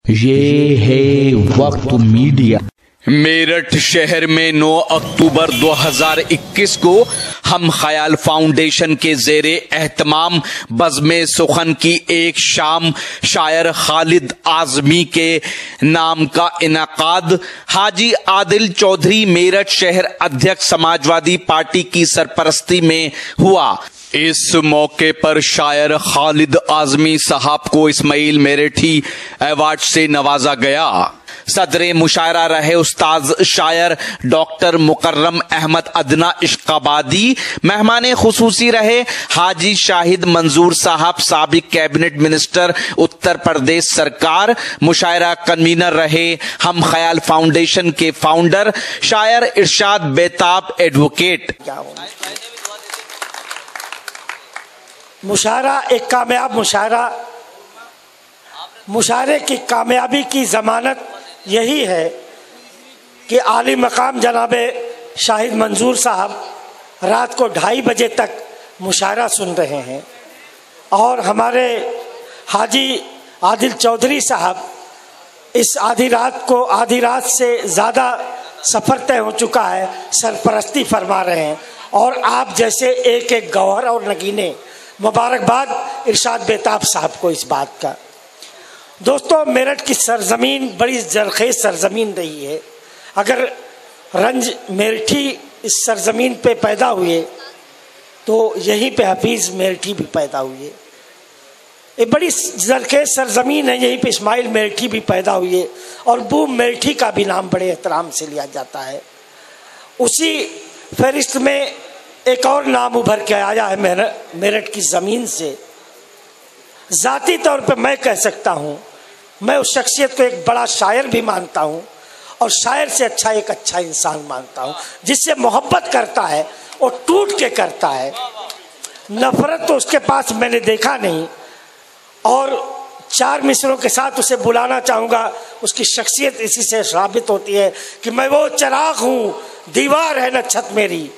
ये है वक्त मीडिया। मेरठ शहर में 9 अक्टूबर 2021 को हम ख्याल फाउंडेशन के ज़ेरे एहतमाम बज़्मे सुखन की एक शाम शायर खालिद आज़मी के नाम का इनाकाद हाजी आदिल चौधरी मेरठ शहर अध्यक्ष समाजवादी पार्टी की सरपरस्ती में हुआ। इस मौके पर शायर खालिद आज़मी साहब को इस्माइल मेरठी अवार्ड से नवाजा गया। सदरे मुशायरा रहे उस्ताद शायर डॉक्टर मुकर्रम अहमद अदना इश्काबादी। मेहमान खुसूसी रहे हाजी शाहिद मंजूर साहब, साबिक कैबिनेट मिनिस्टर उत्तर प्रदेश सरकार। मुशायरा कन्वीनर रहे हम ख्याल फाउंडेशन के फाउंडर शायर इरशाद बेताब एडवोकेट। मुशायरा एक कामयाब मुशायरे की कामयाबी की ज़मानत यही है कि आली मकाम जनाबे शाहिद मंजूर साहब रात को 2:30 बजे तक मुशायरा सुन रहे हैं और हमारे हाजी आदिल चौधरी साहब इस आधी रात से ज़्यादा सफ़र तय हो चुका है, सरपरस्ती फरमा रहे हैं और आप जैसे एक एक गौहर और नगीने। मुबारकबाद इरशाद बेताब साहब को इस बात का। दोस्तों, मेरठ की सरजमीन बड़ी जरखेज सरजमीन रही है। अगर रंज मेरठी इस सरजमीन पे पैदा हुए तो यहीं पे हफीज़ मेरठी भी पैदा हुए। ये बड़ी जरखेज सरजमीन है, यहीं पे इस्माइल मेरठी भी पैदा हुए और बूम मेरठी का भी नाम बड़े एहतराम से लिया जाता है। उसी फहरिस्त में एक और नाम उभर के आया है मेरठ की ज़मीन से। ज़ाती तौर पे मैं कह सकता हूँ, मैं उस शख्सियत को एक बड़ा शायर भी मानता हूँ और शायर से अच्छा एक अच्छा इंसान मानता हूँ, जिससे मोहब्बत करता है और टूट के करता है। नफरत तो उसके पास मैंने देखा नहीं और 4 मिसरों के साथ उसे बुलाना चाहूँगा। उसकी शख्सियत इसी से साबित होती है कि मैं वो चिराग हूँ, दीवार है न छत मेरी।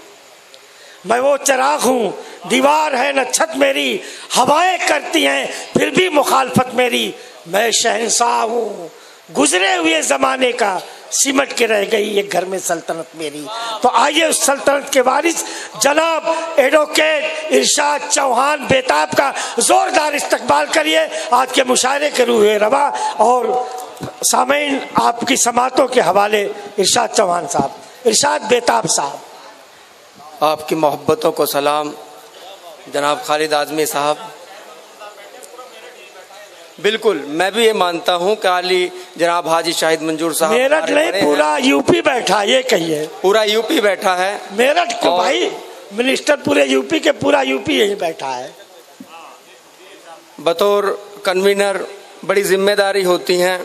मैं वो चिराग हूँ, दीवार है न छत मेरी, हवाएं करती हैं फिर भी मुखालफत मेरी। मैं शहंशाह हूँ, गुजरे हुए ज़माने का, सिमट के रह गई ये घर में सल्तनत मेरी। तो आइए उस सल्तनत के वारिस जनाब एडवोकेट इरशाद चौहान बेताब का ज़ोरदार इस्तकबाल करिए आज के मुशायरे के रूह रवा। और सामीन आपकी समातों के हवाले इरशाद चौहान साहब, इरशाद बेताब साहब। आपकी मोहब्बतों को सलाम जनाब खालिद आज़मी साहब। बिल्कुल, मैं भी ये मानता हूँ कि आली जनाब हाजी शाहिद मंजूर साहब मेरठ नहीं पूरा यूपी बैठा, ये कहिए पूरा यूपी बैठा है। मेरठ को भाई मिनिस्टर पूरे यूपी के, पूरा यूपी यही बैठा है। बतौर कन्वीनर बड़ी जिम्मेदारी होती हैं।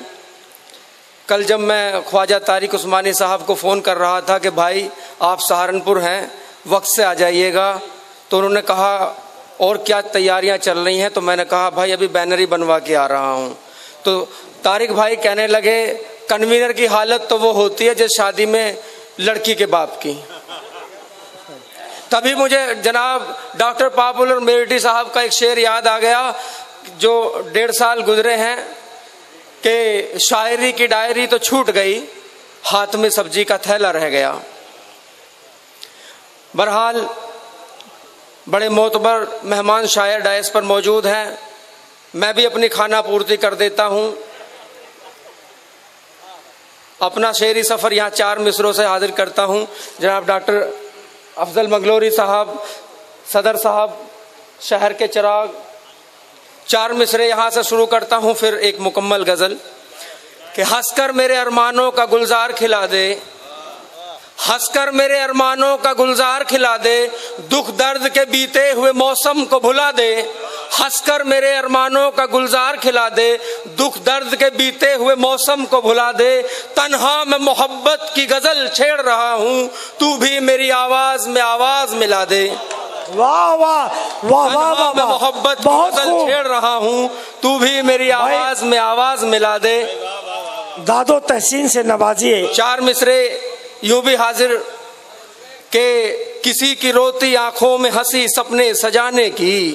कल जब मैं ख्वाजा तारिक उस्मानी साहब को फ़ोन कर रहा था कि भाई आप सहारनपुर हैं, वक्त से आ जाइएगा, तो उन्होंने कहा और क्या तैयारियां चल रही हैं? तो मैंने कहा भाई अभी बैनर ही बनवा के आ रहा हूं। तो तारिक भाई कहने लगे कन्वीनर की हालत तो वो होती है जैसे शादी में लड़की के बाप की। तभी मुझे जनाब डॉक्टर पॉपुलर मेरठी साहब का एक शेर याद आ गया जो 1.5 साल गुजरे हैं कि शायरी की डायरी तो छूट गई, हाथ में सब्जी का थैला रह गया। बहरहाल बड़े मोतबर मेहमान शायर डायस पर मौजूद हैं। मैं भी अपनी खाना पूर्ति कर देता हूं। अपना शेरी सफ़र यहाँ 4 मिसरों से हाजिर करता हूं। जनाब डॉक्टर अफजल मंगलोरी साहब, सदर साहब, शहर के चिराग। 4 मिसरे यहाँ से शुरू करता हूँ, फिर एक मुकम्मल गज़ल कि हंसकर मेरे अरमानों का गुलजार खिला दे, हंसकर मेरे अरमानों का गुलजार खिला दे, दुख दर्द के बीते हुए मौसम को भुला दे। हंसकर मेरे अरमानों का गुलजार खिला दे, दुख दर्द के बीते हुए मौसम को भुला दे। तन्हा मैं मोहब्बत की गजल छेड़ रहा हूँ, तू भी मेरी आवाज में आवाज मिला दे। वाह वाह वाह वाह वाह, मैं मोहब्बत की गजल छेड़ रहा हूँ, तू भी मेरी आवाज में आवाज मिला दे। दादो तहसीन से नवाजिए। 4 मिसरे यूं भी हाजिर के किसी की रोती आंखों में हंसी सपने सजाने की,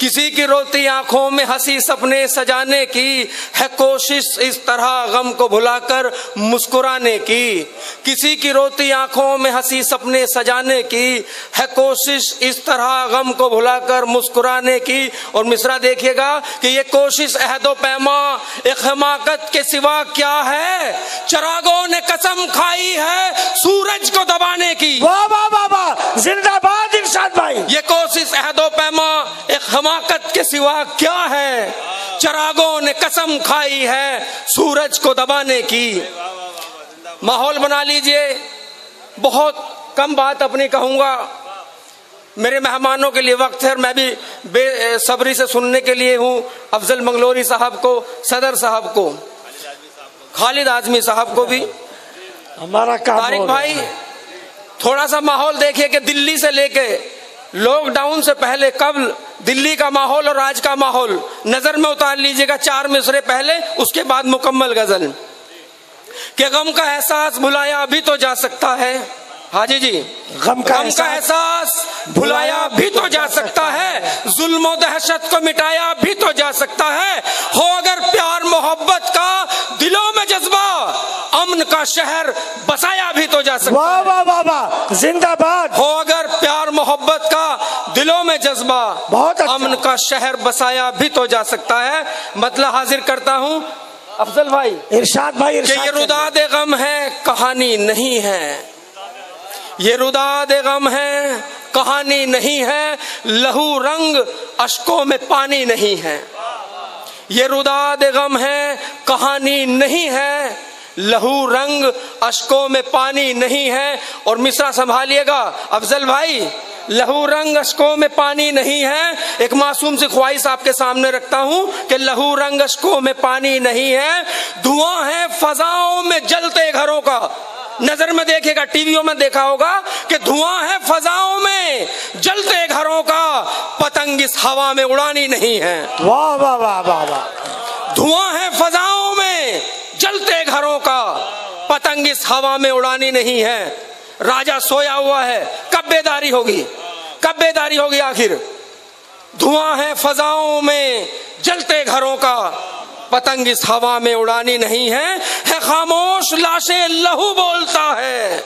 किसी की रोती आंखों में हंसी सपने सजाने की है कोशिश इस तरह गम को भुलाकर मुस्कुराने की। किसी की रोती आंखों में हंसी सपने सजाने की है कोशिश इस तरह गम को भुलाकर मुस्कुराने की। और मिसरा देखिएगा कि ये कोशिश अहदो पैमा एक हिमाकत के सिवा क्या है, चिरागों ने कसम खाई है सूरज को दबाने की। वाह वाह वाह वाह, जिंदाबाद इरशाद भाई। ये कोशिश अहदो पैमा एक हिमाकत के सिवा क्या है, चिरागों ने कसम खाई है सूरज को दबाने की। माहौल बना लीजिए, बहुत कम बात अपनी कहूंगा, मेरे मेहमानों के लिए वक्त है और मैं भी बेसब्री से सुनने के लिए हूँ। अफजल मंगलोरी साहब को, सदर साहब को, खालिद आजमी साहब को भी, हमारा काम तारिक भाई, थोड़ा सा माहौल देखिए कि दिल्ली से लेके लॉकडाउन से पहले कब दिल्ली का माहौल और आज का माहौल नजर में उतार लीजिएगा। 4 मिसरे पहले, उसके बाद मुकम्मल गजल। कि गम का एहसास भुलाया भी तो जा सकता है, हाजी जी, गम का एहसास भुलाया भी तो जा सकता है, जुल्म और दहशत को मिटाया भी तो जा सकता है। हो अगर प्यार मोहब्बत का दिलों में जज्बा, अमन का शहर बसाया भी तो जा सकता है। वाह वाह वाह वाह, जिंदाबाद। हो अगर प्यार मोहब्बत का दिलों में जज्बा, बहुत अच्छा। अमन का शहर बसाया भी तो जा सकता है। मतलब हाजिर करता हूँ अफजल भाई, इरशाद भाई, कि ये रुदाद गम है कहानी नहीं है, ये रुदाद गम है कहानी नहीं है, लहू रंग अश्कों में पानी नहीं है। ये रुदाद गम है कहानी नहीं है, लहू रंग अश्कों में पानी नहीं है। और मिसरा संभालिएगा अफजल भाई, लहू रंग अश्कों में पानी नहीं है। एक मासूम सी ख्वाहिश आपके सामने रखता हूं कि लहू रंग अश्कों में पानी नहीं है, धुआं है फजाओं में जलते घरों का। नजर में देखिएगा, टीवियों में देखा होगा कि धुआं है फजाओं में जलते घरों का, पतंग इस हवा में उड़ानी नहीं है। वाह वाह वाह वाह वाह, धुआं है फजाओं में जलते घरों का, पतंग इस हवा में उड़ानी नहीं है। राजा सोया हुआ है, कब बेदारी होगी, कब बेदारी होगी आखिर। धुआं है फजाओं में जलते घरों का, पतंग इस हवा में उड़ानी नहीं है खामोश लाशें लहू बोलता है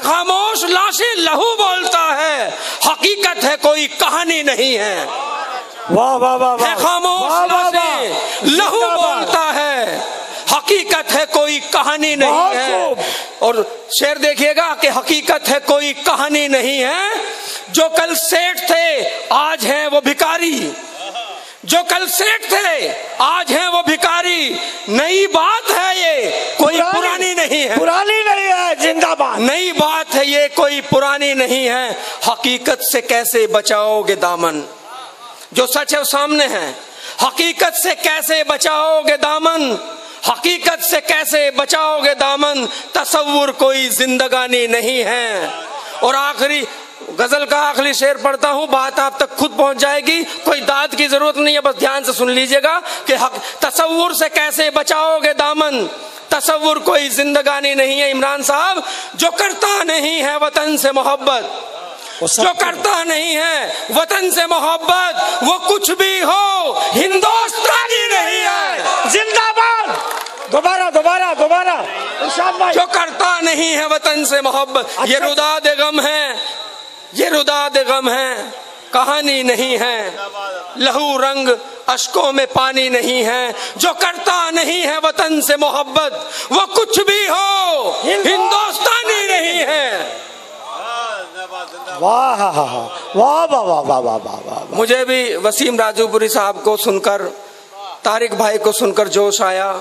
खामोश लाशें लहू बोलता है, हकीकत है कोई कहानी नहीं है। वाह वाह वाह वाह, खामोश लाशें लहू बोलता है, हकीकत है कोई कहानी नहीं है। और शेर देखिएगा कि हकीकत है कोई कहानी नहीं है, जो कल सेठ थे आज हैं वो भिखारी, जो कल सेठ थे आज हैं वो भिखारी। नई बात है ये कोई पुरानी नहीं है, पुरानी नहीं है, जिंदाबाद। नई बात है ये कोई पुरानी नहीं है। हकीकत से कैसे बचाओगे दामन, जो सच है वो सामने है। हकीकत से कैसे बचाओगे दामन, हकीकत से कैसे बचाओगे दामन, तसव्वुर कोई जिंदगानी नहीं है। और आखिरी गजल का आखिरी शेर पढ़ता हूं, बात आप तक खुद पहुंच जाएगी, कोई दाद की जरूरत नहीं है, बस ध्यान से सुन लीजिएगा कि तसव्वुर से कैसे बचाओगे दामन, तसव्वुर कोई जिंदगानी नहीं है। इमरान साहब, जो करता नहीं है वतन से मोहब्बत, जो करता नहीं है वतन से मोहब्बत, वो कुछ भी हो हिंदुस्तानी नहीं है। जिंदाबाद। दोबारा दोबारा दोबारा, जो करता नहीं है वतन से मोहब्बत, ये रुदाद गम है, ये रुदाद गम है कहानी नहीं है, लहू रंग अश्कों में पानी नहीं है। जो करता नहीं है वतन से मोहब्बत, वो कुछ भी हो हिंदुस्तानी नहीं है। वाह वाह वाह वाह वाह वाह वाह। मुझे भी वसीम राजूपुरी साहब को सुनकर, तारिक भाई को सुनकर जोश आया।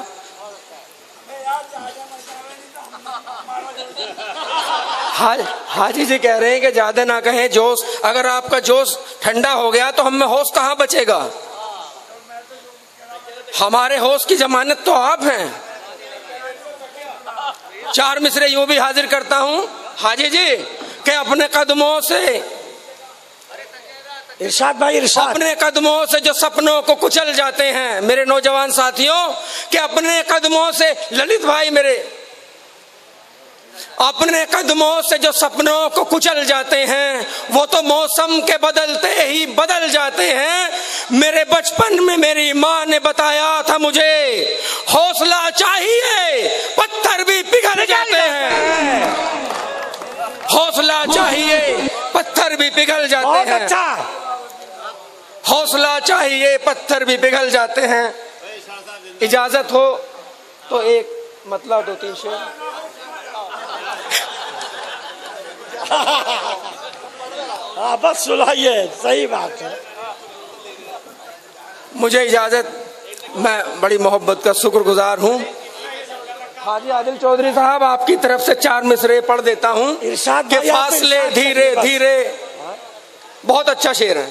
हाजी जी कह रहे हैं कि ज्यादा ना कहें, जोश, अगर आपका जोश ठंडा हो गया तो हम में होश कहां बचेगा। हमारे होश की जमानत तो आप हैं। 4 मिसरे यूं भी हाजिर करता हूं हाजी जी कि अपने कदमों से, इरशाद भाई इरशाद, अपने कदमों से जो सपनों को कुचल जाते हैं मेरे नौजवान साथियों, कि अपने कदमों से, ललित भाई मेरे, अपने कदमों से जो सपनों को कुचल जाते हैं वो तो मौसम के बदलते ही बदल जाते हैं। मेरे बचपन में मेरी माँ ने बताया था मुझे, हौसला चाहिए पत्थर भी पिघल जाते हैं। हौसला चाहिए पत्थर भी पिघल जाते हैं। अच्छा, हौसला चाहिए पत्थर भी पिघल जाते हैं। इजाजत हो तो एक मतलब 2-3 शेर। हाँ बस सुनाइए, सही बात है। मुझे इजाजत, मैं बड़ी मोहब्बत का शुक्रगुजार हूँ। हाजी आदिल चौधरी साहब, आपकी तरफ से 4 मिसरे पढ़ देता हूँ कि फासले धीरे धीरे, बहुत अच्छा शेर है।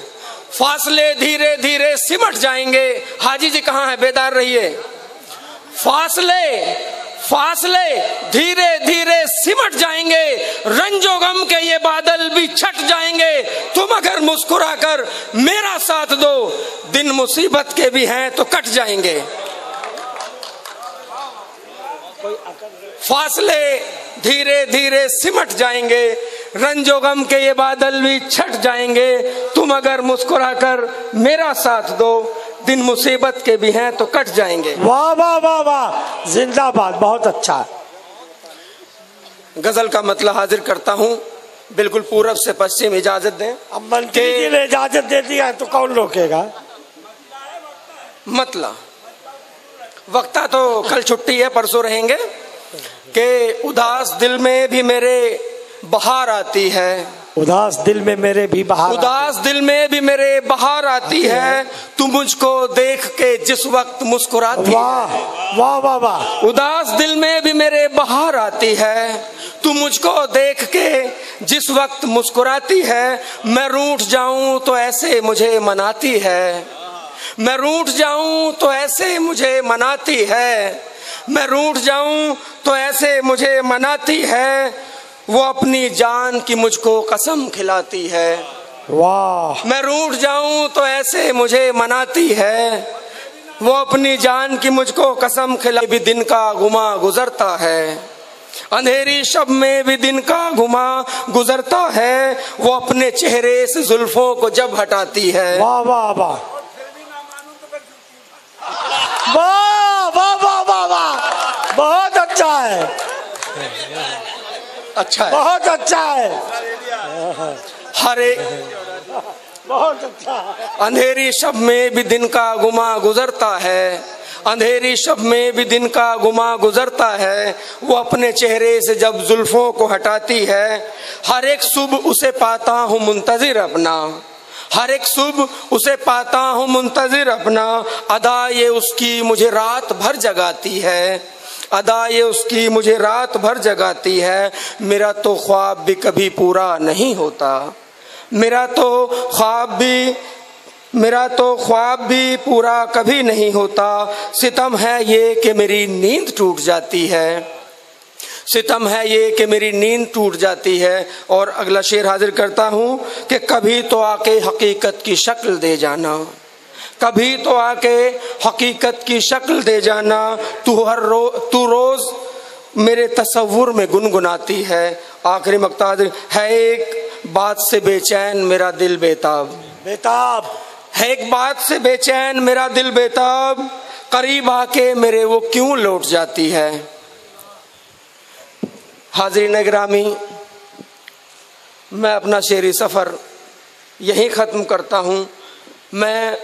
फासले धीरे धीरे सिमट जाएंगे। हाजी जी कहाँ है, बेदार रहिए। फासले धीरे धीरे सिमट जाएंगे, रंजो गम के ये बादल भी छट जाएंगे। तुम अगर मुस्कुराकर मेरा साथ दो, दिन मुसीबत के भी हैं तो कट जाएंगे। फासले धीरे धीरे सिमट जाएंगे, रंजो गम के ये बादल भी छट जाएंगे। तुम अगर मुस्कुराकर मेरा साथ दो, दिन मुसीबत के भी हैं तो कट जाएंगे। वाह वाह वाह वाह, जिंदाबाद, बहुत अच्छा। गजल का मतलब हाजिर करता हूँ, बिल्कुल पूरब से पश्चिम। इजाजत दें। अब मंत्री जी ने इजाजत दे दिया तो कौन रोकेगा। मतलब वक्ता तो कल छुट्टी है, परसों रहेंगे। कि उदास दिल में भी मेरे बहार आती है, उदास दिल में मेरे भी बहार, उदास दिल में भी मेरे बहार आती है। तू मुझको देख के जिस वक्त मुस्कुराती, वाह वाह वाह वाह। उदास दिल में भी मेरे बहार आती है, तू मुझको देख के जिस वक्त मुस्कुराती है। मैं रूठ जाऊं तो ऐसे मुझे मनाती है, मैं रूठ जाऊं तो ऐसे मुझे मनाती है, मैं रूठ जाऊं तो ऐसे मुझे मनाती है। वो अपनी जान की मुझको कसम खिलाती है। वाह। मैं रूठ जाऊं तो ऐसे मुझे मनाती है, वो अपनी जान की मुझको कसम खिला। भी दिन का गुमा गुजरता है, अंधेरी शब में भी दिन का गुमा गुजरता है। वो अपने चेहरे से जुल्फों को जब हटाती है। वाह वाह वाह वाह वाह वाह वाह वाह, बहुत अच्छा है, अच्छा है, बहुत अच्छा है, हरे बहुत अच्छा। अंधेरी शब में भी दिन का गुमा गुजरता है, अंधेरी शब में भी दिन का गुमा गुजरता है। वो अपने चेहरे से जब जुल्फों को हटाती है। हर एक सुबह उसे पाता हूँ मुंतजिर अपना, हर एक सुबह उसे पाता हूँ मुंतजिर अपना। अदा ये उसकी मुझे रात भर जगाती है, अदा ये उसकी मुझे रात भर जगाती है। मेरा तो ख्वाब भी कभी पूरा नहीं होता, मेरा तो ख्वाब भी पूरा कभी नहीं होता। सितम है ये कि मेरी नींद टूट जाती है, सितम है ये कि मेरी नींद टूट जाती है। और अगला शेर हाजिर करता हूँ कि कभी तो आके हकीकत की शक्ल दे जाना, कभी तो आके हकीकत की शक्ल दे जाना। तू रोज मेरे तसव्वुर में गुनगुनाती है। आखिरी मक्ता है, एक बात से बेचैन मेरा दिल बेताब, बेताब है एक बात से बेचैन मेरा दिल बेताब। करीब आके मेरे वो क्यों लौट जाती है। हाज़रीन गिरामी, मैं अपना शेरी सफ़र यहीं ख़त्म करता हूँ। मैं